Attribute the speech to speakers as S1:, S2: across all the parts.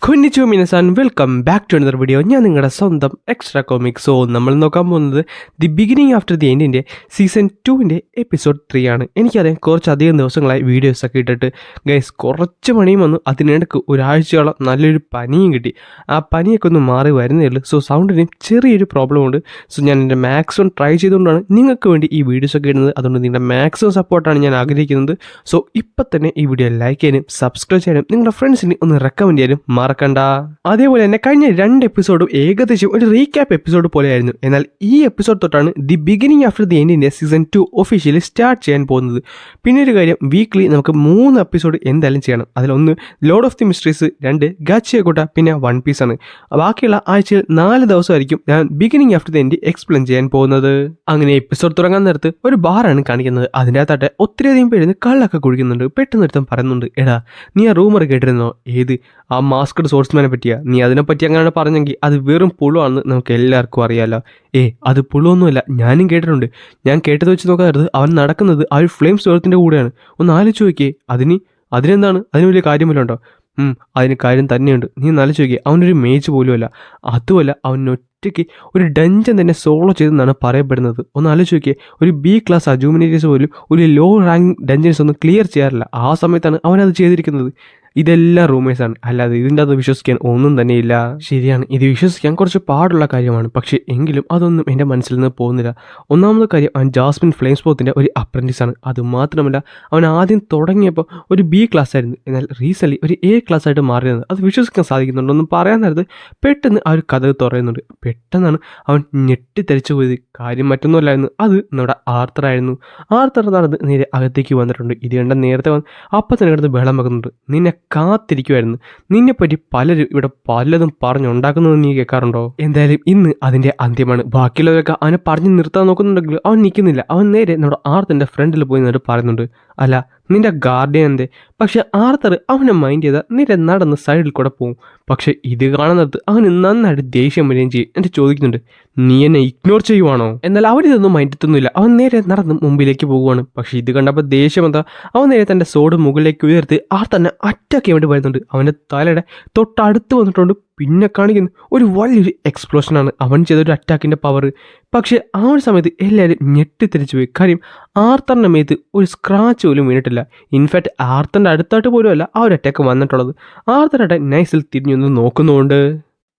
S1: കൊന്നിച്ചു മിനസാൻ welcome back to another video. ഞാൻ നിങ്ങളുടെ സ്വന്തം എക്സ്ട്രാ കോമിക്. സോ നമ്മൾ നോക്കാൻ പോകുന്നത് ദി ബിഗിനിങ് ആഫ്റ്റർ ദി എൻഡിൻ്റെ സീസൺ 2 എപ്പിസോഡ് 3 ആണ്. എനിക്കറിയാം കുറച്ചധികം ദിവസങ്ങളായി വീഡിയോസൊക്കെ ഇട്ടിട്ട് ഗൈസ് കുറച്ച് പണിയും വന്നു. അതിനിടയ്ക്ക് ഒരാഴ്ചയോളം നല്ലൊരു പനിയും കിട്ടി. ആ പനിയൊക്കെ ഒന്ന് മാറി വരുന്നേ ഉള്ളൂ. സോ സൗണ്ടിനും ചെറിയൊരു പ്രോബ്ലം ഉണ്ട്. സോ ഞാൻ എൻ്റെ മാക്സിമം ട്രൈ ചെയ്തുകൊണ്ടാണ് നിങ്ങൾക്ക് വേണ്ടി ഈ വീഡിയോസൊക്കെ ഇടുന്നത്. അതുകൊണ്ട് നിങ്ങളുടെ മാക്സിമം സപ്പോർട്ടാണ് ഞാൻ ആഗ്രഹിക്കുന്നത്. സോ ഇപ്പം തന്നെ ഈ വീഡിയോ ലൈക്ക് ചെയ്യാനും സബ്സ്ക്രൈബ് ചെയ്യാനും നിങ്ങളുടെ ഫ്രണ്ട്സിന് ഒന്ന് റെക്കമെൻഡ് ചെയ്യാനും മറക്കണ്ട. അതേപോലെ തന്നെ കഴിഞ്ഞ 2 എപ്പിസോഡും ഏകദേശം ഒരു റീക്യാപ്പ് എപ്പിസോഡ് പോലെയായിരുന്നു. എന്നാൽ ഈ എപ്പിസോഡ് തൊട്ടാണ് ദി ബിഗിനിങ് ആഫ്റ്റർ ദി എൻഡിൻ്റെ സീസൺ 2 ഒഫീഷ്യലി സ്റ്റാർട്ട് ചെയ്യാൻ പോകുന്നത്. പിന്നെ ഒരു കാര്യം, വീക്ക്ലി നമുക്ക് 3 എപ്പിസോഡ് എന്തായാലും ചെയ്യണം. അതിലൊന്ന് ലോർഡ് ഓഫ് ദി മിസ്റ്ററീസ്, 2 ഗാച്ചിയക്കോട്ട, പിന്നെ വൺ പീസ് ആണ്. ബാക്കിയുള്ള ആഴ്ചയിൽ 4 ദിവസമായിരിക്കും ഞാൻ beginning after the end explain ചെയ്യാൻ പോകുന്നത്. അങ്ങനെ എപ്പിസോഡ് തുടങ്ങാൻ നേരത്ത് ഒരു ബാറാണ് കാണിക്കുന്നത്. അതിൻ്റെ അകത്താട്ടെ ഒത്തിരിയധികം പേര് കള്ളൊക്കെ കുടിക്കുന്നുണ്ട്. പെട്ടെന്ന് ഒരുത്തം പറയുന്നുണ്ട്, എടാ നീ ആ റൂമർ കേട്ടിരുന്നോ? ഏത്? ആ മാസ്കഡ് സോഴ്സ്മാനെ പറ്റിയാ? നീ അതിനെപ്പറ്റി അങ്ങനെയാണ് പറഞ്ഞെങ്കിൽ അത് വെറും പുളുവാണെന്ന് നമുക്ക് എല്ലാവർക്കും അറിയാമല്ലോ. അത് പുളുവൊന്നുമല്ല, ഞാനും കേട്ടിട്ടുണ്ട്. ഞാൻ കേട്ടത് വെച്ച് നോക്കാറുണ്ട് അവൻ നടക്കുന്നത് ആ ഒരു ഫ്ലെയിം സ്റ്റോറത്തിൻ്റെ കൂടെയാണ്. ഒന്ന് ആലോചിച്ച് നോക്കിയേ. അതിനെന്താണ്? അതിന് വലിയ കാര്യമല്ലോ ഉണ്ടോ? അതിന് കാര്യം തന്നെയുണ്ട്. നീ ഒന്ന് ആലോചിച്ച് നോക്കിയേ. അവനൊരു മേജ് പോലുമല്ല. അതുമല്ല, അവൻ ഒറ്റയ്ക്ക് ഒരു ഡഞ്ചൻ തന്നെ സോളോ ചെയ്തെന്നാണ് പറയപ്പെടുന്നത്. ഒന്ന് ആലോചിച്ച് നോക്കിയേ. ഒരു B ക്ലാസ് അജൂമിനേറ്റീവ്സ് പോലും ഒരു ലോ റാങ്ക് ഡഞ്ചൻസ് ഒന്നും ക്ലിയർ ചെയ്യാറില്ല. ആ സമയത്താണ് അവനത് ചെയ്തിരിക്കുന്നത്. ഇതെല്ലാം റൂമേഴ്സാണ്, അല്ലാതെ ഇതിൻ്റെ അത് വിശ്വസിക്കാൻ ഒന്നും തന്നെയില്ല. ശരിയാണ്, ഇത് വിശ്വസിക്കാൻ കുറച്ച് പാടുള്ള കാര്യമാണ്. പക്ഷേ എങ്കിലും അതൊന്നും എൻ്റെ മനസ്സിൽ നിന്ന് പോകുന്നില്ല. ഒന്നാമത്തെ കാര്യം, അവൻ ജാസ്മിൻ ഫ്ലെയിം സ്പോത്തിൻ്റെ ഒരു അപ്രൻറ്റീസാണ്. അതുമാത്രമല്ല, അവൻ ആദ്യം തുടങ്ങിയപ്പോൾ ഒരു B ക്ലാസ് ആയിരുന്നു. എന്നാൽ റീസെൻ്റ്ലി ഒരു A ക്ലാസ് ആയിട്ട് മാറിയത്. അത് വിശ്വസിക്കാൻ സാധിക്കുന്നുണ്ടോ ഒന്നും പറയാൻ നേരത്ത് പെട്ടെന്ന് ആ ഒരു കഥ തുറയുന്നുണ്ട്. പെട്ടെന്നാണ് അവൻ ഞെട്ടിത്തെറിച്ചു പോയത്. കാര്യം മറ്റൊന്നുമല്ലായിരുന്നു, അത് നമ്മുടെ ആർത്തറായിരുന്നു. ആർത്തർ നടന്ന് നേരെ അകത്തേക്ക് വന്നിട്ടുണ്ട്. ഇത് കണ്ട നേരത്തെ വന്ന് അപ്പം തന്നെ കിടന്ന് ബഹളം വെക്കുന്നുണ്ട്. നിന്നെ കാത്തിരിക്കുമായിരുന്നു. നിന്നെപ്പറ്റി പലരും ഇവിടെ പലതും പറഞ്ഞുണ്ടാക്കുന്നത് നീ കേൾക്കാറുണ്ടോ? എന്തായാലും ഇന്ന് അതിൻ്റെ അന്ത്യമാണ്. ബാക്കിയുള്ളവരൊക്കെ അവനെ പറഞ്ഞു നിർത്താൻ നോക്കുന്നുണ്ടെങ്കിൽ അവൻ നിൽക്കുന്നില്ല. അവൻ നേരെ നമ്മുടെ ആർത്തൻ്റെ ഫ്രണ്ടിൽ പോയി നിന്നിട്ട് പറയുന്നുണ്ട്, അല്ല നിന്റെ ഗാർഡിയൻ എന്തേ? പക്ഷെ ആർത്തർ അവനെ മൈൻഡ് ചെയ്താൽ നേരെ നടന്ന് സൈഡിൽ കൂടെ പോകും. പക്ഷെ ഇത് കാണുന്നത് അവന് നന്നായിട്ട് ദേഷ്യം വരികയും ചെയ്യും. എന്നിട്ട് ചോദിക്കുന്നുണ്ട്, നീ എന്നെ ഇഗ്നോർ ചെയ്യുവാണോ? എന്നാൽ അവരിതൊന്നും മൈൻഡെത്തുന്നില്ല. അവൻ നേരെ നടന്ന് മുമ്പിലേക്ക് പോകുവാണ്. പക്ഷെ ഇത് കണ്ടപ്പോൾ ദേഷ്യം എന്താ, അവൻ നേരെ തൻ്റെ സോഡ് മുകളിലേക്ക് ഉയർത്തി ആർത്തന്നെ അറ്റാക്ക് ചെയ്യാൻ വേണ്ടി വരുന്നുണ്ട്. അവൻ്റെ തലയുടെ തൊട്ടടുത്ത് വന്നിട്ടുണ്ട്. പിന്നെ കാണിക്കുന്നു ഒരു വലിയൊരു എക്സ്പ്ലോഷനാണ്. അവൻ ചെയ്തൊരു അറ്റാക്കിൻ്റെ പവർ. പക്ഷേ ആ ഒരു സമയത്ത് എല്ലാവരും ഞെട്ടിത്തിരിച്ചു പോയി. കാര്യം ആർത്തറിൻ്റെ മേത്ത് ഒരു സ്ക്രാച്ച് പോലും വീണിട്ടില്ല. ഇൻഫാക്റ്റ് ആർത്തറിൻ്റെ അടുത്തായിട്ട് പോലും അല്ല ആ ഒരു അറ്റാക്ക് വന്നിട്ടുള്ളത്. ആർത്തറുടെ നൈസിൽ തിരിഞ്ഞൊന്ന് നോക്കുന്നുണ്ട്.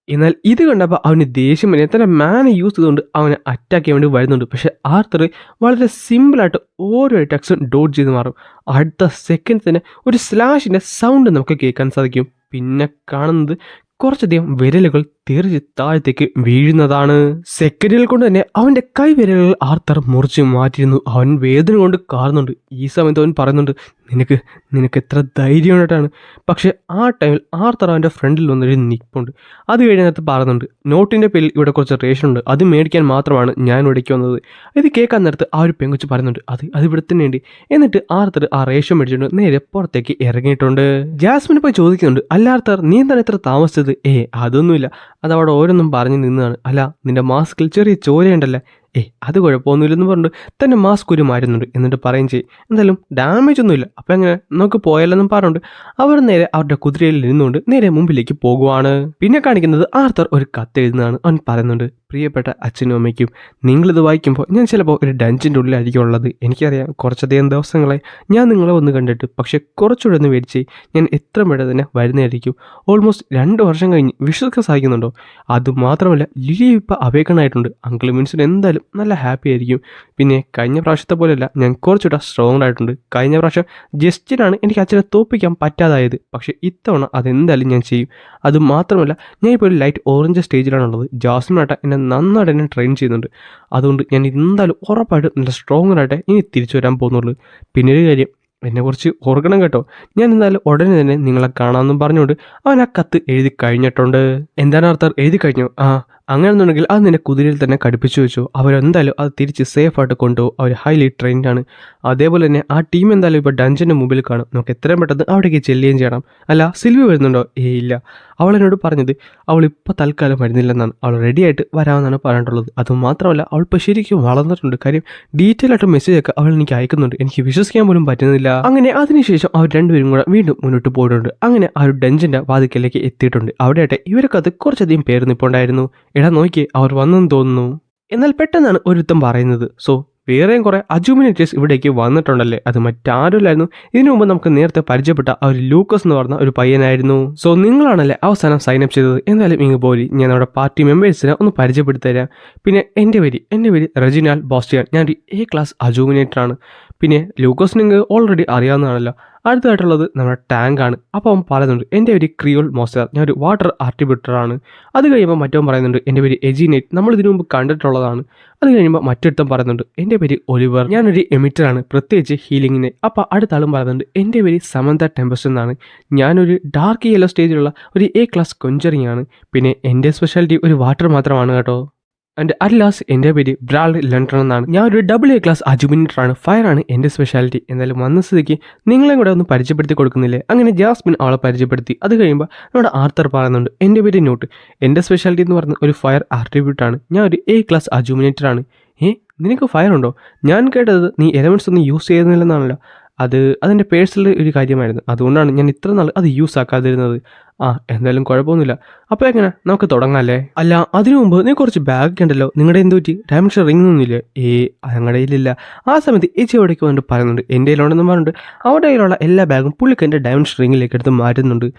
S1: എന്നാൽ ഇത് കണ്ടപ്പോൾ അവന് ദേഷ്യം വരെ തന്നെ മാനെ യൂസ് ചെയ്തുകൊണ്ട് അവനെ അറ്റാക്ക് ചെയ്യാൻ വേണ്ടി വരുന്നുണ്ട്. പക്ഷേ ആർത്തർ വളരെ സിമ്പിളായിട്ട് ഓരോ അറ്റാക്സും ഡോഡ് ചെയ്ത് മാറും. അടുത്ത സെക്കൻഡ് തന്നെ ഒരു സ്ലാഷിൻ്റെ സൗണ്ട് നമുക്ക് കേൾക്കാൻ സാധിക്കും. പിന്നെ കാണുന്നത് കുറച്ചധികം വിരലുകൾ തെറിച്ച് താഴത്തേക്ക് വീഴുന്നതാണ്. സെക്കൻഡുകൾ കൊണ്ട് തന്നെ അവൻ്റെ കൈ വിരലുകൾ ആർത്തർ മുറിച്ച് മാറ്റിയിരുന്നു. അവൻ വേദന കൊണ്ട് കാറുന്നുണ്ട്. ഈ സമയത്ത് അവൻ പറയുന്നുണ്ട്, നിനക്ക് എത്ര ധൈര്യം ഉണ്ടായിട്ടാണ്. പക്ഷേ ആ ടൈമിൽ ആർത്തർ അവൻ്റെ ഫ്രണ്ടിൽ വന്നൊരു നിൽപ്പുണ്ട്. അത് കഴിഞ്ഞതിനകത്ത് പറയുന്നുണ്ട്, നോട്ടിൻ്റെ പേരിൽ ഇവിടെ കുറച്ച് റേഷൻ ഉണ്ട്, അത് മേടിക്കാൻ മാത്രമാണ് ഞാൻ ഇവിടേക്ക് വന്നത്. ഇത് കേൾക്കാൻ നേരത്ത് ആ ഒരു പെങ്കൊച്ച് പറയുന്നുണ്ട്, അത് ഇവിടെ തന്നെ ഉണ്ട്. എന്നിട്ട് ആർത്തർ ആ റേഷൻ മേടിച്ചിട്ടുണ്ട് നേരെ പുറത്തേക്ക് ഇറങ്ങിയിട്ടുണ്ട്. ജാസ്മിനെ പോയി ചോദിക്കുന്നുണ്ട്, അല്ല ആർത്തർ നീ എന്താണ് ഇത്ര താമസിച്ചത്? അതൊന്നുമില്ല, അതവിടെ ഓരോന്നും പറഞ്ഞു നിന്നതാണ്. അല്ല നിന്റെ മാസ്കിൽ ചെറിയ ചോരയുണ്ടല്ലേ? അത് കുഴപ്പമൊന്നുമില്ലെന്ന് പറഞ്ഞിട്ട് തന്നെ മാസ്ക് ഒരു മാറുന്നുണ്ട്. എന്നിട്ട് പറയും ചെയ്യും, എന്തായാലും ഡാമേജ് ഒന്നുമില്ല, അപ്പം എങ്ങനെ നമുക്ക് പോയാലെന്നും പറഞ്ഞുകൊണ്ട് അവർ നേരെ അവരുടെ കുതിരയിൽ ഇരുന്നുകൊണ്ട് നേരെ മുമ്പിലേക്ക് പോകുവാണ്. പിന്നെ കാണിക്കുന്നത് ആർത്തർ ഒരു കത്ത് എഴുതുന്നതാണ്. അവൻ പറയുന്നുണ്ട്, പ്രിയപ്പെട്ട അച്ഛനും അമ്മയ്ക്കും, നിങ്ങളിത് വായിക്കുമ്പോൾ ഞാൻ ചിലപ്പോൾ ഒരു ഡഞ്ചിൻ്റെ ഉള്ളിലായിരിക്കും ഉള്ളത്. എനിക്കറിയാം കുറച്ചധികം ദിവസങ്ങളായി ഞാൻ നിങ്ങളെ ഒന്ന് കണ്ടിട്ട്. പക്ഷേ കുറച്ചുകൂടെ ഒന്ന് മേടിച്ച് ഞാൻ എത്ര പെട്ടെന്ന് തന്നെ വരുന്നതായിരിക്കും. ഓൾമോസ്റ്റ് 2 വർഷം കഴിഞ്ഞ് വിശ്വസിക്കാൻ സാധിക്കുന്നുണ്ടോ? അതുമാത്രമല്ല ലിലി ഇപ്പോൾ അവേക്കണായിട്ടുണ്ട്. അങ്കിൾ മീൻസിന് എന്തായാലും നല്ല ഹാപ്പി ആയിരിക്കും. പിന്നെ കഴിഞ്ഞ പ്രാവശ്യത്തെ പോലെയല്ല, ഞാൻ കുറച്ചുകൂടെ സ്ട്രോങ് ആയിട്ടുണ്ട്. കഴിഞ്ഞ പ്രാവശ്യം ജസ്റ്റിനാണ് എനിക്ക് അച്ഛനെ തോൽപ്പിക്കാൻ പറ്റാതായത്. പക്ഷേ ഇത്തവണ അതെന്തായാലും ഞാൻ ചെയ്യും. അതുമാത്രമല്ല ഞാൻ ഇപ്പോൾ ഒരു ലൈറ്റ് ഓറഞ്ച് സ്റ്റേജിലാണുള്ളത്. ജാസ്മിനായിട്ട് എന്നെ നന്നായിട്ട് എന്നെ ട്രെയിൻ ചെയ്യുന്നുണ്ട്. അതുകൊണ്ട് ഞാൻ എന്തായാലും ഉറപ്പായിട്ട് നല്ല സ്ട്രോങ്ങറായിട്ട് ഇനി തിരിച്ചു വരാൻ പോകുന്നുള്ളൂ. പിന്നെ ഒരു കാര്യം, എന്നെക്കുറിച്ച് ഓർക്കണം കേട്ടോ. ഞാൻ എന്തായാലും ഉടനെ തന്നെ നിങ്ങളെ കാണാമെന്നും പറഞ്ഞുകൊണ്ട് അവൻ ആ കത്ത് എഴുതി കഴിഞ്ഞിട്ടുണ്ട്. എന്താണ് ആർത്തർ എഴുതി കഴിഞ്ഞു? അങ്ങനെയാണെന്നുണ്ടെങ്കിൽ അത് നിന്റെ കുതിരയിൽ തന്നെ കടുപ്പിച്ചു വെച്ചു. അവരെന്തായാലും അത് തിരിച്ച് സേഫായിട്ട് കൊണ്ടുപോകും. അവർ ഹൈലി ട്രെയിൻഡാണ്. അതേപോലെ തന്നെ ആ ടീം എന്തായാലും ഇപ്പോൾ ഡഞ്ചൻ്റെ മുമ്പിൽ കാണും. നമുക്ക് എത്രയും പെട്ടെന്ന് അവിടേക്ക് ചെല്ലുകയും ചെയ്യണം. അല്ല, സിൽവി വരുന്നുണ്ടോ? ഇല്ല. അവൾ എന്നോട് പറഞ്ഞത് അവൾ ഇപ്പോൾ തൽക്കാലം വരുന്നില്ലെന്നാണ്. അവൾ റെഡി ആയിട്ട് വരാമെന്നാണ് പറഞ്ഞിട്ടുള്ളത്. അതുമാത്രമല്ല, അവൾ ഇപ്പോൾ ശരിക്കും വളർന്നിട്ടുണ്ട്. കാര്യം ഡീറ്റെയിൽ ആയിട്ട് മെസ്സേജൊക്കെ അവൾ എനിക്ക് അയക്കുന്നുണ്ട്. എനിക്ക് വിശ്വസിക്കാൻ പോലും പറ്റുന്നില്ല. അങ്ങനെ അതിനുശേഷം അവർ രണ്ടുപേരും കൂടെ വീണ്ടും മുന്നോട്ട് പോയിട്ടുണ്ട്. അങ്ങനെ ആ ഒരു ഡഞ്ചൻ്റെ വാതിക്കലേക്ക് എത്തിയിട്ടുണ്ട്. അവിടെയായിട്ട് ഇവർക്കത് കുറച്ചധികം പേര് നിൽപ്പുണ്ടായിരുന്നു. എടാ നോക്കി, അവർ വന്നെന്ന് തോന്നുന്നു. എന്നാൽ പെട്ടെന്നാണ് ഒരുത്തം പറയുന്നത്, സോ വേറെയും കുറേ അജൂമിനേറ്റേഴ്സ് ഇവിടേക്ക് വന്നിട്ടുണ്ടല്ലേ? അത് മറ്റാരുമില്ലായിരുന്നു. ഇതിനു മുമ്പ് നമുക്ക് നേരത്തെ പരിചയപ്പെട്ട ആ ഒരു ലൂക്കസ് എന്ന് പറഞ്ഞ ഒരു പയ്യനായിരുന്നു. സോ നിങ്ങളാണല്ലേ അവസാനം സൈനപ്പ് ചെയ്തത്? എന്തായാലും ഇങ്ങ് പോരി, ഞാൻ നമ്മുടെ പാർട്ടി മെമ്പേഴ്സിനെ ഒന്ന് പരിചയപ്പെടുത്തി തരാം. പിന്നെ എൻ്റെ പേര് റെജിനാൽ ബോസ്റ്റിയാൻ. ഞാനൊരു A-ക്ലാസ് അജൂമിനേറ്ററാണ്. പിന്നെ ലൂക്കോസിന് നിങ്ങൾക്ക് ഓൾറെഡി അറിയാവുന്നതാണല്ലോ. അടുത്തതായിട്ടുള്ളത് നമ്മുടെ ടാങ്കാണ്. അപ്പോൾ അവൻ പറയുന്നുണ്ട്, എൻ്റെ പേര് ക്രിയോൾ മോസ്റ്റർ, ഞാനൊരു വാട്ടർ ആർട്ടിബ്യൂട്ടറാണ്. അത് കഴിയുമ്പോൾ മറ്റവൻ പറയുന്നുണ്ട്, എൻ്റെ പേര് എജിനേറ്റ്, നമ്മൾ ഇതിനു മുമ്പ് കണ്ടിട്ടുള്ളതാണ്. അത് കഴിയുമ്പോൾ മറ്റൊരുത്തം പറയുന്നുണ്ട്, എൻ്റെ പേര് ഒലിവർ, ഞാനൊരു എമിറ്ററാണ്, പ്രത്യേകിച്ച് ഹീലിങ്ങിന്. അപ്പോൾ അടുത്ത ആളും പറയുന്നുണ്ട്, എൻ്റെ പേര് സമന്ത ടെമ്പസ്റ്റ് എന്നാണ്, ഞാനൊരു ഡാർക്ക് യെല്ലോ സ്റ്റേജിലുള്ള ഒരു A-ക്ലാസ് കൊഞ്ചറിങ് ആണ്. പിന്നെ എൻ്റെ സ്പെഷ്യാലിറ്റി ഒരു വാട്ടർ മാത്രമാണ് കേട്ടോ. ആൻഡ് അറ്റ് ലാസ്റ്റ് എൻ്റെ പേര് ബ്രാൾഡ് ലണ്ടൻ എന്നാണ്. ഞാൻ ഒരു AA-ക്ലാസ് അജുമിനേറ്ററാണ്. ഫയറാണ് എൻ്റെ സ്പെഷ്യാലിറ്റി. എന്തായാലും വന്ന സ്ഥിതിക്ക് നിങ്ങളെ കൂടെ ഒന്ന് പരിചയപ്പെടുത്തി കൊടുക്കുന്നില്ലേ? അങ്ങനെ ജാസ്മിൻ അവളെ പരിചയപ്പെടുത്തി. അത് കഴിയുമ്പോൾ നമ്മുടെ ആർത്തർ പറയുന്നുണ്ട്, എൻ്റെ പേര് നോട്ട്, എൻ്റെ സ്പെഷ്യാലിറ്റി എന്ന് പറഞ്ഞ ഒരു ഫയർ ആട്രിബ്യൂട്ടാണ്. ഞാൻ ഒരു A-ക്ലാസ് അജുമിനേറ്ററാണ്. നിനക്ക് ഫയർ ഉണ്ടോ? ഞാൻ കേട്ടത് നീ എലമെൻറ്റ്സ് ഒന്നും യൂസ് ചെയ്യുന്നില്ലെന്നാണല്ലോ. അതെൻ്റെ പേഴ്സണൽ ഒരു കാര്യമായിരുന്നു. അതുകൊണ്ടാണ് ഞാൻ ഇത്ര നാൾ അത് യൂസ് ആക്കാതിരുന്നത്. എന്തായാലും കുഴപ്പമൊന്നുമില്ല. അപ്പോൾ എങ്ങനെ, നമുക്ക് തുടങ്ങാമല്ലേ? അല്ല, അതിനു മുമ്പ് നീ കുറച്ച് ബാഗ് ഉണ്ടല്ലോ, നിങ്ങളുടെ എന്ത് പറ്റി? ഡയമണ്ട് റിംഗ് ഒന്നുമില്ലേ? ഞങ്ങളുടെ കയ്യിലില്ല. ആ സമയത്ത് ചേച്ചി എവിടേക്ക് വന്നിട്ട് പറയുന്നുണ്ട്, എൻ്റെ കയ്യിലുണ്ടെന്ന് പറഞ്ഞിട്ട് അവരുടെ കയ്യിലുള്ള എല്ലാ ബാഗും പുള്ളിക്ക് എൻ്റെ ഡയമണ്ട് റിങ്ങിലേക്ക് എടുത്ത് മാറ്റുന്നുണ്ട്.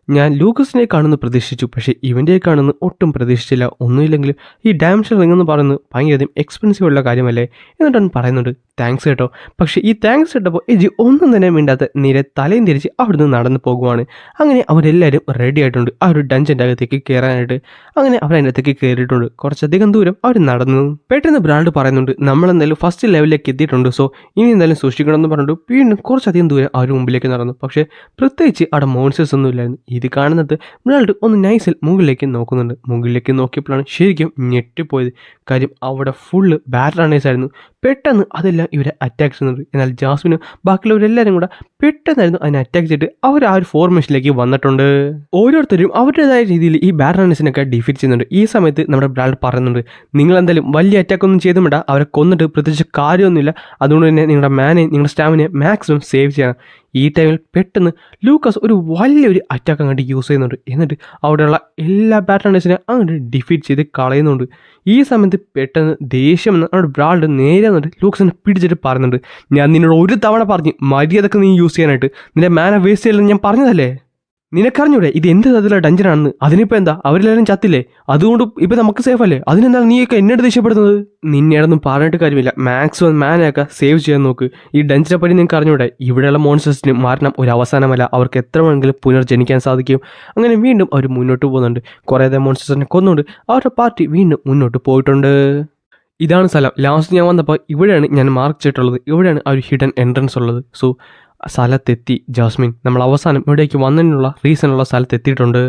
S1: ഞാൻ ലൂക്കസിനെ കാണുന്നു പ്രതീക്ഷിച്ചു, പക്ഷേ ഇവൻ്റെ കാണുന്നു ഒട്ടും പ്രതീക്ഷിച്ചില്ല. ഒന്നുമില്ലെങ്കിലും ഈ ഡയമണ്ട് റിംഗ് എന്ന് പറയുന്നത് ഭയങ്കരധികം എക്സ്പെൻസീവ് ഉള്ള കാര്യമല്ലേ? എന്നിട്ടവൻ പറയുന്നുണ്ട്, താങ്ക്സ് കേട്ടോ. പക്ഷേ ഈ താങ്ക്സ് കേട്ടപ്പോൾ എജി ഒന്നും തന്നെ മിണ്ടാത്ത നേരെ തലയും തിരിച്ച് അവിടുന്ന് നടന്നു പോകുവാണ്. അങ്ങനെ അവരെല്ലാവരും റെഡി ആയിട്ടുണ്ട് ആ ഒരു ഡഞ്ചൻ്റെ അകത്തേക്ക് കയറാനായിട്ട്. അങ്ങനെ അവരതിൻ്റെ അകത്തേക്ക് കയറിയിട്ടുണ്ട്. കുറച്ചധികം ദൂരം അവർ നടന്നു. പെട്ടെന്ന് ബ്രാൻഡ് പറയുന്നുണ്ട്, നമ്മളെന്തായാലും ഫസ്റ്റ് ലെവലിലേക്ക് എത്തിയിട്ടുണ്ട്, സോ ഇനി എന്തായാലും സൂക്ഷിക്കണം എന്ന് പറഞ്ഞിട്ട് വീണ്ടും കുറച്ചധികം ദൂരം അവർ മുമ്പിലേക്ക് നടന്നു. പക്ഷേ പ്രത്യേകിച്ച് അവിടെ മോൺസ്റ്റേഴ്സ് ഒന്നും ഇല്ലായിരുന്നു. ഇത് കാണുന്നത് ബ്രാൻഡ് ഒന്ന് നൈസിൽ മുകളിലേക്ക് നോക്കുന്നുണ്ട്. മുകളിലേക്ക് നോക്കിയപ്പോഴാണ് ശരിക്കും ഞെട്ടിപ്പോയത്. കാര്യം അവിടെ ഫുള്ള് ബാറ്റ് റണ്ണേഴ്സ് ആയിരുന്നു. പെട്ടെന്ന് അതെല്ലാം ഇവരെ അറ്റാക്ക് ചെയ്യുന്നുണ്ട്. എന്നാൽ ജാസ്മിനും ബാക്കിയുള്ളവരെല്ലാവരും കൂടെ പെട്ടെന്നായിരുന്നു അതിനെ അറ്റാക്ക് ചെയ്തിട്ട് അവർ ആ ഒരു ഫോർമേഷനിലേക്ക് വന്നിട്ടുണ്ട്. ഓരോരുത്തരും അവരുടേതായ രീതിയിൽ ഈ ബാറ്റ് റണ്ണേഴ്സിനൊക്കെ ഡിഫീറ്റ് ചെയ്യുന്നുണ്ട്. ഈ സമയത്ത് നമ്മുടെ ബ്രാൻഡ് പറയുന്നുണ്ട്, നിങ്ങൾ എന്തായാലും വലിയ അറ്റാക്ക് ഒന്നും ചെയ്തും വേണ്ട, അവരെ കൊന്നിട്ട് പ്രത്യേകിച്ച് കാര്യമൊന്നുമില്ല. അതുകൊണ്ട് തന്നെ നിങ്ങളുടെ നിങ്ങളുടെ സ്റ്റാമിനെ മാക്സിമം സേവ് ചെയ്യണം. ഈ ടൈമിൽ പെട്ടെന്ന് ലൂക്കസ് ഒരു വലിയൊരു അറ്റാക്ക് അങ്ങോട്ട് യൂസ് ചെയ്യുന്നുണ്ട്. എന്നിട്ട് അവിടെയുള്ള എല്ലാ പാറ്റേൺസിനെ അങ്ങോട്ട് ഡിഫീറ്റ് ചെയ്ത് കളയുന്നുണ്ട്. ഈ സമയത്ത് പെട്ടെന്ന് ദേഷ്യം നമ്മുടെ ബ്രാൾഡ് നേരെ വന്നിട്ട് ലൂക്കസിനെ പിടിച്ചിട്ട് പറയുന്നുണ്ട്, ഞാൻ നിന്നോട് ഒരു തവണ പറഞ്ഞ് മര്യാദക്ക് നീ യൂസ് ചെയ്യാനായിട്ട്, നിന്റെ മാന വേസ്റ്റ് ചെയ്യില്ലെന്ന് ഞാൻ പറഞ്ഞതല്ലേ? നിനക്കറിഞ്ഞൂടെ ഇത് എന്ത് തരത്തിലുള്ള ഡഞ്ചനാണെന്ന്? അതിനിപ്പോൾ എന്താ, അവരെല്ലാവരും ചത്തില്ലേ? അതുകൊണ്ട് ഇപ്പം നമുക്ക് സേഫ് അല്ലേ? അതിനെന്താണ് നീയൊക്കെ എന്നോട് ദേഷ്യപ്പെടുന്നത്? നിന്നെയാണെന്നും പറഞ്ഞിട്ട് കാര്യമില്ല, മാക്സിമം മാനൊക്കെ സേവ് ചെയ്യാൻ നോക്ക്. ഈ ഡഞ്ചനെ പറ്റി നിങ്ങൾക്ക് അറിഞ്ഞൂടെ? ഇവിടെയുള്ള മോൺസ്റ്റേഴ്സിന് മരണം ഒരു അവസാനമല്ല, അവർക്ക് എത്ര വേണമെങ്കിലും പുനർജനിക്കാൻ സാധിക്കും. അങ്ങനെ വീണ്ടും അവർ മുന്നോട്ട് പോകുന്നുണ്ട്. കുറേ മോൺസ്റ്റേഴ്സിനെ കൊന്നുകൊണ്ട് അവരുടെ പാർട്ടി വീണ്ടും മുന്നോട്ട് പോയിട്ടുണ്ട്. ഇതാണ് സ്ഥലം. ലാസ്റ്റ് ഞാൻ വന്നപ്പോൾ ഇവിടെയാണ് ഞാൻ മാർക്ക് ചെയ്തിട്ടുള്ളത്. ഇവിടെയാണ് ആ ഒരു ഹിഡൻ എൻട്രൻസ് ഉള്ളത്. സോ സ്ഥലത്തെത്തി ജാസ്മിൻ, നമ്മൾ അവസാനം ഇവിടേക്ക് വന്നതിനുള്ള റീസണുള്ള സ്ഥലത്തെത്തിയിട്ടുണ്ട്.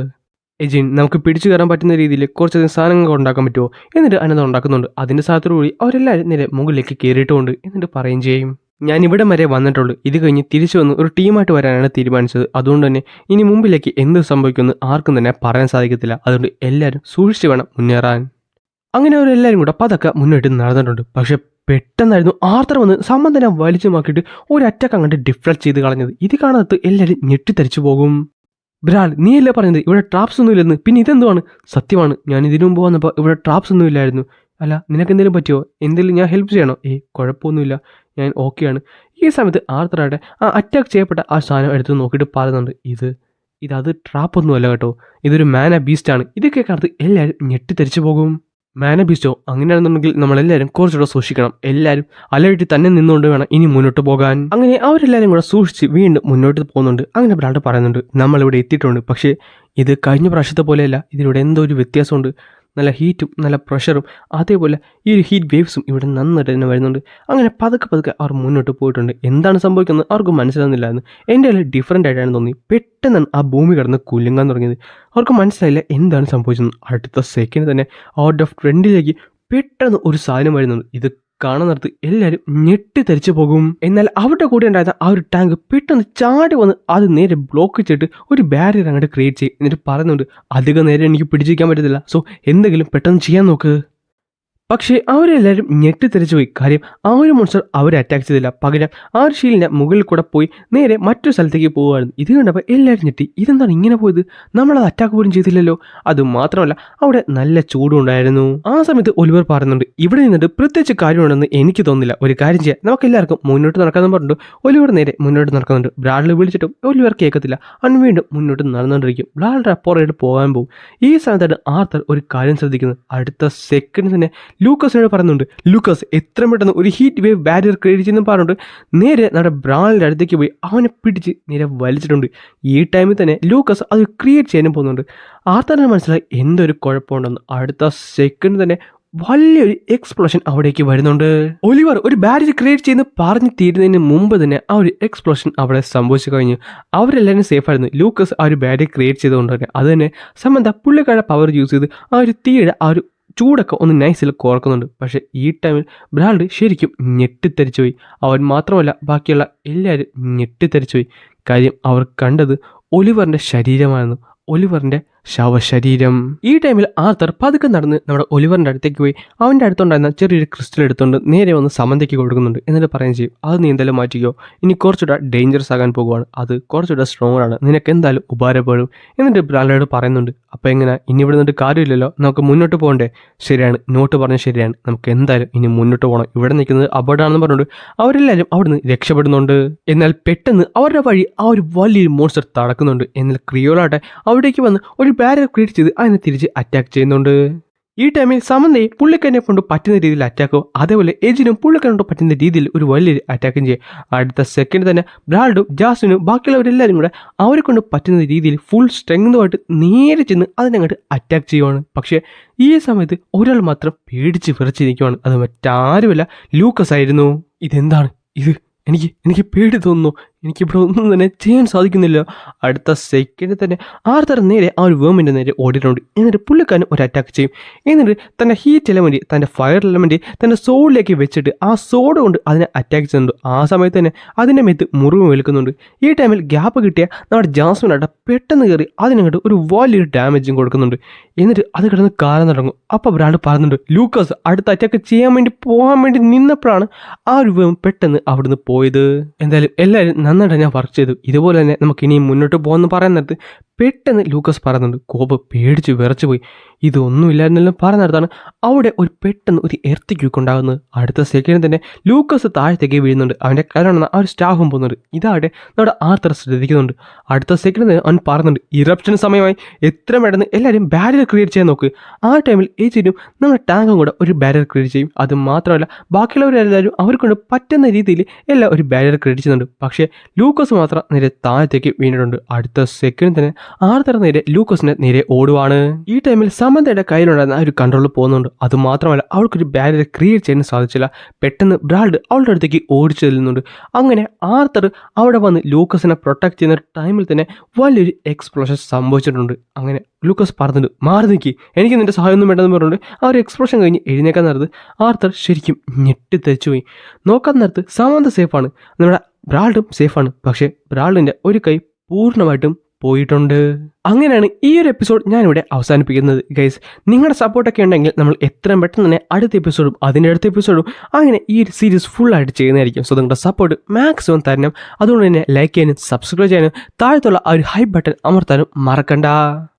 S1: എജിൻ, നമുക്ക് പിടിച്ചു കയറാൻ പറ്റുന്ന രീതിയിൽ കുറച്ചധികം സാധനങ്ങൾ ഉണ്ടാക്കാൻ പറ്റുമോ? എന്നിട്ട് അതിനകത്ത് ഉണ്ടാക്കുന്നുണ്ട്. അതിൻ്റെ സാധനത്തോടുകൂടി അവരെല്ലാവരും നേരെ മുകളിലേക്ക് കയറിയിട്ടുമുണ്ട്. എന്നിട്ട് പറയുകയും ചെയ്യും, ഞാൻ ഇവിടെ വരെ വന്നിട്ടുള്ളൂ. ഇത് കഴിഞ്ഞ് തിരിച്ചു വന്ന് ഒരു ടീമായിട്ട് വരാനാണ് തീരുമാനിച്ചത്. അതുകൊണ്ട് തന്നെ ഇനി മുമ്പിലേക്ക് എന്ത് സംഭവിക്കുമെന്ന് ആർക്കും തന്നെ പറയാൻ സാധിക്കത്തില്ല. അതുകൊണ്ട് എല്ലാവരും സൂക്ഷിച്ച് വേണം മുന്നേറാൻ. അങ്ങനെ അവരെല്ലാവരും കൂടെ പതൊക്കെ മുന്നോട്ട് നടന്നിട്ടുണ്ട്. പക്ഷെ പെട്ടെന്നായിരുന്നു ആർത്തർ വന്ന് സമ്മതനം വലിച്ചു മാക്കിയിട്ട് ഒരു അറ്റാക്ക് അങ്ങോട്ട് ഡിഫ്ലക്ട് ചെയ്ത് കളഞ്ഞത്. ഇത് കാണാത്ത എല്ലാവരും ഞെട്ടിത്തരിച്ചു പോകും. ബ്രാൽ, നീയല്ലേ പറഞ്ഞത് ഇവിടെ ട്രാപ്സ് ഒന്നും ഇല്ലെന്ന്? പിന്നെ ഇതെന്തുവാണ്? സത്യമാണ്, ഞാൻ ഇതിനു മുമ്പ് വന്നപ്പോൾ ഇവിടെ ട്രാപ്സ് ഒന്നും ഇല്ലായിരുന്നു. അല്ല, നിനക്ക് എന്തെങ്കിലും പറ്റുമോ? എന്തെങ്കിലും ഞാൻ ഹെൽപ്പ് ചെയ്യണോ? കുഴപ്പമൊന്നുമില്ല, ഞാൻ ഓക്കെയാണ്. ഈ സമയത്ത് ആർത്തറായിട്ട് ആ അറ്റാക്ക് ചെയ്യപ്പെട്ട ആ സാധനം എടുത്ത് നോക്കിയിട്ട് പറയുന്നുണ്ട്, അത് ട്രാപ്പൊന്നുമല്ല കേട്ടോ, ഇതൊരു മാന ബീസ്റ്റാണ്. ഇതൊക്കെ കാണത്ത് എല്ലാവരും ഞെട്ടിത്തരിച്ചു പോകും. മാന ബീസ്റ്റോ? അങ്ങനെയാണെന്നുണ്ടെങ്കിൽ നമ്മളെല്ലാവരും കുറച്ചുകൂടെ സൂക്ഷിക്കണം. എല്ലാവരും അലർട്ടി തന്നെ നിന്നുകൊണ്ട് വേണം ഇനി മുന്നോട്ട് പോകാൻ. അങ്ങനെ അവരെല്ലാവരും കൂടെ സൂക്ഷിച്ച് വീണ്ടും മുന്നോട്ട് പോകുന്നുണ്ട്. അങ്ങനെ ബ്രാൾഡ് പറയുന്നുണ്ട്, നമ്മളിവിടെ എത്തിയിട്ടുണ്ട്. പക്ഷേ ഇത് കഴിഞ്ഞ പ്രാവശ്യത്തെ പോലെയല്ല, ഇതിലൂടെ എന്തോ ഒരു വ്യത്യാസമുണ്ട്. നല്ല ഹീറ്റും നല്ല പ്രഷറും അതേപോലെ ഈ ഒരു ഹീറ്റ് വേവ്സും ഇവിടെ നന്നായിട്ട് തന്നെ വരുന്നുണ്ട്. അങ്ങനെ പതുക്കെ അവർ മുന്നോട്ട് പോയിട്ടുണ്ട്. എന്താണ് സംഭവിക്കുന്നത് അവർക്ക് മനസ്സിലാകുന്നില്ലായിരുന്നു. എൻ്റെ കയ്യിൽ ഡിഫറൻ്റ് ആയിട്ടാണ് തോന്നി. പെട്ടെന്നാണ് ആ ഭൂമി കിടന്ന് കുലുങ്ങാൻ തുടങ്ങിയത്. അവർക്ക് മനസ്സിലായില്ല എന്താണ് സംഭവിച്ചത്. അടുത്ത സെക്കൻഡ് തന്നെ ഔട്ട് ഓഫ് ട്രെൻഡിലേക്ക് പെട്ടെന്ന് ഒരു സാധനം വരുന്നുണ്ട്. ഇത് കാണാൻ നേരത്ത് എല്ലാവരും ഞെട്ടിത്തെറിച്ചു പോകും. എന്നാൽ അവരുടെ കൂടെ ഉണ്ടായിരുന്ന ആ ഒരു ടാങ്ക് പെട്ടെന്ന് ചാടി വന്ന് അത് നേരെ ബ്ലോക്ക് ചെയ്തിട്ട് ഒരു ബാരിയർ അങ്ങോട്ട് ക്രിയേറ്റ് ചെയ്യും. എന്നിട്ട് പറയുന്നുണ്ട് അധികം നേരം എനിക്ക് പിടിച്ചിരിക്കാൻ പറ്റത്തില്ല, സോ എന്തെങ്കിലും പെട്ടെന്ന് ചെയ്യാൻ നോക്ക്. പക്ഷേ അവരെല്ലാവരും ഞെട്ടിത്തെറിച്ചു പോയി. കാര്യം ആ ഒരു മോൺസ്റ്റർ അവരെ അറ്റാക്ക് ചെയ്തില്ല. പകരം ആ ഒരു ഷീലിൻ്റെ മുകളിൽ കൂടെ പോയി നേരെ മറ്റൊരു സ്ഥലത്തേക്ക് പോകുമായിരുന്നു. ഇത് കണ്ടപ്പോൾ എല്ലാവരും ഞെട്ടി. ഇതെന്താണ് ഇങ്ങനെ പോയത്? നമ്മളത് അറ്റാക്ക് പോലും ചെയ്തില്ലല്ലോ. അത് മാത്രമല്ല അവിടെ നല്ല ചൂടും ഉണ്ടായിരുന്നു. ആ സമയത്ത് ഒലിവർ പറയുന്നുണ്ട് ഇവിടെ നിന്നിട്ട് പ്രത്യേകിച്ച് കാര്യമുണ്ടെന്ന് എനിക്ക് തോന്നുന്നില്ല. ഒരു കാര്യം ചെയ്യാം, നമുക്ക് എല്ലാവർക്കും മുന്നോട്ട് നടക്കാമെന്ന് പറഞ്ഞിട്ട് ഒലിവർ നേരെ മുന്നോട്ട് നടക്കുന്നുണ്ട്. ബ്രാഡിൽ വിളിച്ചിട്ടും ഒലിവർ കേൾക്കത്തില്ല. അവൻ വീണ്ടും മുന്നോട്ട് നടന്നുകൊണ്ടിരിക്കും. ബ്രാഡിൻ്റെ അപ്പുറമായിട്ട് പോകാൻ പോകും. ഈ സമയത്താണ് ആർത്തർ ഒരു കാര്യം ശ്രദ്ധിക്കുന്നത്. അടുത്ത സെക്കൻഡ് തന്നെ ലൂക്കസിനോട് പറയുന്നുണ്ട് ലൂക്കസ് എത്രയും പെട്ടെന്ന് ഒരു ഹീറ്റ് വേവ് ബാരിയർ ക്രിയേറ്റ് ചെയ്യുന്നു പറഞ്ഞിട്ട് നേരെ നമ്മുടെ ബ്രാളിൻ്റെ അടുത്തേക്ക് പോയി അവനെ പിടിച്ച് നേരെ വലിച്ചിട്ടുണ്ട്. ഈ ടൈമിൽ തന്നെ ലൂക്കസ് അത് ക്രിയേറ്റ് ചെയ്യാനും പോകുന്നുണ്ട്. ആർത്തറിന് മനസ്സിലായി എന്തൊരു കുഴപ്പമുണ്ടെന്ന്. അടുത്ത സെക്കൻഡ് തന്നെ വലിയൊരു എക്സ്പ്ലോഷൻ അവിടേക്ക് വരുന്നുണ്ട്. ഒലിവർ ഒരു ബാരിയർ ക്രിയേറ്റ് ചെയ്യുന്ന പറഞ്ഞു തീരുന്നതിന് മുമ്പ് തന്നെ ആ ഒരു എക്സ്പ്ലോഷൻ അവിടെ സംഭവിച്ചു കഴിഞ്ഞു. അവരെല്ലാവരും സേഫായിരുന്നു. ലൂക്കസ് ആ ഒരു ബാരിയർ ക്രിയേറ്റ് ചെയ്തുകൊണ്ട് തന്നെ അത് തന്നെ സമന്ത പുള്ളിക്കാരുടെ പവർ യൂസ് ചെയ്ത് ആ ഒരു തീയുടെ ആ ഒരു ചൂടൊക്കെ ഒന്ന് നൈസിൽ കുറക്കുന്നുണ്ട്. പക്ഷേ ഈ ടൈമിൽ ബ്രാൾഡ് ശരിക്കും ഞെട്ടിത്തെറിച്ചു പോയി. അവൻ മാത്രമല്ല ബാക്കിയുള്ള എല്ലാവരും ഞെട്ടിത്തെറിച്ചു പോയി. കാര്യം അവർ കണ്ടത് ഒലിവറിൻ്റെ ശരീരമായിരുന്നു, ഒലിവറിൻ്റെ ശവശരീരം. ഈ ടൈമിൽ ആർത്തർ പതുക്കെ നടന്ന് നമ്മുടെ ഒലിവറിൻ്റെ അടുത്തേക്ക് പോയി അവൻ്റെ അടുത്തുണ്ടായിരുന്ന ചെറിയൊരു ക്രിസ്റ്റൽ എടുത്തുകൊണ്ട് നേരെ വന്ന് സമന്തയ്ക്ക് കൊടുക്കുന്നുണ്ട്. എന്നിട്ട് പറയുകയും ചെയ്യും അത് നീ എന്തായാലും മാറ്റിക്കോ, ഇനി കുറച്ചുകൂടെ ഡേഞ്ചറസ് ആകാൻ പോകുവാണ്, അത് കുറച്ചുകൂടെ സ്ട്രോങ് ആണ്, നിനക്ക് എന്തായാലും ഉപകാരപ്പെടും. എന്നിട്ട് ബ്രാൻഡോട് പറയുന്നുണ്ട് അപ്പോൾ എങ്ങനെ ഇനി ഇവിടെ നിന്നിട്ട് കാര്യമില്ലല്ലോ, നമുക്ക് മുന്നോട്ട് പോകണ്ടേ? ശരിയാണ്, നോട്ട് പറഞ്ഞത് ശരിയാണ്, നമുക്ക് എന്തായാലും ഇനി മുന്നോട്ട് പോകണം, ഇവിടെ നിൽക്കുന്നത് അപകടമാണെന്ന് പറഞ്ഞുകൊണ്ട് അവരെല്ലാവരും അവിടുന്ന് രക്ഷപ്പെടുന്നുണ്ട്. എന്നാൽ പെട്ടെന്ന് അവരുടെ വഴി ആ ഒരു വലിയൊരു മോൺസ്റ്റർ തടക്കുന്നുണ്ട്. എന്നാൽ ക്രിയോളാട്ടെ അവിടേക്ക് വന്ന് ഒരു ബാരിയർ ക്രിയേറ്റ് ചെയ്ത് അതിനെ തിരിച്ച് അറ്റാക്ക് ചെയ്യുന്നുണ്ട്. ഈ ടൈമിൽ സമന്തയെ പുള്ളിക്കനെ കൊണ്ട് പറ്റുന്ന രീതിയിൽ അറ്റാക്കോ അതേപോലെ എജിനും പുള്ളിക്കനെ കൊണ്ട് പറ്റുന്ന രീതിയിൽ ഒരു വലിയൊരു അറ്റാക്കും ചെയ്യും. അടുത്ത സെക്കൻഡ് തന്നെ ബ്രാൾഡും ജാസ്മിനും ബാക്കിയുള്ളവരെല്ലാവരും കൂടെ അവരെ കൊണ്ട് പറ്റുന്ന രീതിയിൽ ഫുൾ സ്ട്രെങ്തുമായിട്ട് നേരെ ചെന്ന് അതിനങ്ങോട്ട് അറ്റാക്ക് ചെയ്യുവാണ്. പക്ഷേ ഈ സമയത്ത് ഒരാൾ മാത്രം പേടിച്ച് വിറച്ചിരിക്കുവാണ്. അത് മറ്റാരുമല്ല ലൂക്കസ് ആയിരുന്നു. ഇതെന്താണ് ഇത്? എനിക്ക് പേടി തോന്നുന്നു, എനിക്കിവിടെ ഒന്നും തന്നെ ചെയ്യാൻ സാധിക്കുന്നില്ല. അടുത്ത സെക്കൻഡ് തന്നെ ആർത്തർ നേരെ ആ ഒരു വേമിൻ്റെ നേരെ ഓടിയിട്ടുണ്ട്. എന്നിട്ട് പുള്ളിക്കാരൻ ഒരു അറ്റാക്ക് ചെയ്യും. എന്നിട്ട് തൻ്റെ ഹീറ്റ് എലമെൻറ്റ് തൻ്റെ ഫയർ എലമെൻറ്റ് തൻ്റെ സോഡിലേക്ക് വെച്ചിട്ട് ആ സോഡ് കൊണ്ട് അതിനെ അറ്റാക്ക് ചെയ്യുന്നുണ്ട്. ആ സമയത്ത് തന്നെ അതിൻ്റെ മേത്ത് മുറിവ് വെളുക്കുന്നുണ്ട്. ഈ ടൈമിൽ ഗ്യാപ്പ് കിട്ടിയ നമ്മുടെ ജാസ്മിനായിട്ട് പെട്ടെന്ന് കയറി അതിനങ്ങോട്ട് ഒരു വലിയൊരു ഡാമേജും കൊടുക്കുന്നുണ്ട്. എന്നിട്ട് അത് കിടന്ന് കാലം തുടങ്ങും. അപ്പോൾ ഒരാൾ പറയുന്നുണ്ട് ലൂക്കസ് അടുത്ത അറ്റാക്ക് ചെയ്യാൻ വേണ്ടി പോകാൻ വേണ്ടി നിന്നപ്പോഴാണ് ആ ഒരു വേം പെട്ടെന്ന് അവിടുന്ന് പോയത്. എന്തായാലും എല്ലാവരും നന്നായിട്ട് ഞാൻ വർക്ക് ചെയ്തു, ഇതുപോലെ തന്നെ നമുക്ക് ഇനിയും മുന്നോട്ട് പോകുമെന്ന് പറയാൻ നേരത്ത് പെട്ടെന്ന് ലൂക്കസ് പറയുന്നുണ്ട് കോപ് പേടിച്ച് വിറച്ചു പോയി. ഇതൊന്നുമില്ലായിരുന്നെല്ലാം പറയുന്നിടത്താണ് അവിടെ ഒരു പെട്ടെന്ന് ഒരു എർത്തിക്യൂക്ക് ഉണ്ടാകുന്നത്. അടുത്ത സെക്കൻഡ് തന്നെ ലൂക്കസ് താഴത്തേക്ക് വീഴുന്നുണ്ട്. അവൻ്റെ കയ്യിലുള്ള ആ ഒരു സ്റ്റാഫും പോകുന്നുണ്ട്. ഇതാടെ നമ്മുടെ ആർത്തർ ശ്രദ്ധിക്കുന്നുണ്ട്. അടുത്ത സെക്കൻഡ് തന്നെ അവൻ പറയുന്നുണ്ട് ഇറപ്ഷൻ സമയമായി, എത്ര പെട്ടെന്ന് എല്ലാവരും ബാരിയർ ക്രിയേറ്റ് ചെയ്യാൻ നോക്ക്. ആ ടൈമിൽ ഏച്ചിനും നമ്മുടെ ടാങ്കും കൂടെ ഒരു ബാരിയർ ക്രിയേറ്റ് ചെയ്യും. അത് മാത്രമല്ല ബാക്കിയുള്ളവരെല്ലാവരും അവർക്കൊണ്ട് പറ്റുന്ന രീതിയിൽ എല്ലാം ഒരു ബാരിയർ ക്രിയേറ്റ് ചെയ്യുന്നുണ്ട്. പക്ഷേ ലൂക്കസ് മാത്രം നേരെ താഴത്തേക്ക് വീണിട്ടുണ്ട്. അടുത്ത സെക്കൻഡ് തന്നെ ആർത്തർ നേരെ ലൂക്കസിനെ നേരെ ഓടുവാണ്. ഈ ടൈമിൽ സമന്തയുടെ കയ്യിലുണ്ടായിരുന്ന ഒരു കൺട്രോൾ പോകുന്നുണ്ട്. അതുമാത്രമല്ല അവൾക്കൊരു ബാരിയർ ക്രിയേറ്റ് ചെയ്യാൻ സാധിച്ചില്ല. പെട്ടെന്ന് ബ്രാൾഡ് അവളുടെ അടുത്തേക്ക് ഓടിച്ചു ചെല്ലുന്നുണ്ട്. അങ്ങനെ ആർത്തർ അവിടെ വന്ന് ലൂക്കസിനെ പ്രൊട്ടക്ട് ചെയ്യുന്ന ടൈമിൽ തന്നെ വലിയൊരു എക്സ്പ്ലോഷൻ സംഭവിച്ചിട്ടുണ്ട്. അങ്ങനെ ലൂക്കസ് പറഞ്ഞിട്ട് മാറി നിൽക്കി, എനിക്ക് നിന്റെ സഹായമൊന്നും വേണ്ടെന്ന് പറഞ്ഞുകൊണ്ട് ആ ഒരു എക്സ്പ്ലോഷൻ കഴിഞ്ഞ് എഴുന്നേക്കാൻ നേരത്ത് ആർത്തർ ശരിക്കും ഞെട്ടിത്തെറിച്ചു പോയി. നോക്കാൻ നേരത്ത് സമന്ത സേഫാണ്, നമ്മുടെ ബ്രാൾഡും സേഫാണ്. പക്ഷേ ബ്രാൾഡിൻ്റെ ഒരു കൈ പൂർണ്ണമായിട്ടും പോയിട്ടുണ്ട്. അങ്ങനെയാണ് ഈ ഒരു എപ്പിസോഡ് ഞാനിവിടെ അവസാനിപ്പിക്കുന്നത്. ഗൈസ് നിങ്ങളുടെ സപ്പോർട്ടൊക്കെ ഉണ്ടെങ്കിൽ നമ്മൾ എത്രയും പെട്ടെന്ന് തന്നെ അടുത്ത എപ്പിസോഡും അതിൻ്റെ അടുത്ത എപ്പിസോഡും അങ്ങനെ ഈ ഒരു സീരീസ് ഫുള്ളായിട്ട് ചെയ്യുന്നതായിരിക്കും. സോ നിങ്ങളുടെ സപ്പോർട്ട് മാക്സിമം തരണം. അതുകൊണ്ട് തന്നെ ലൈക്ക് ചെയ്യാനും സബ്സ്ക്രൈബ് ചെയ്യാനും താഴത്തുള്ള ആ ഒരു ഹൈ ബട്ടൺ അമർത്താനും മറക്കണ്ട.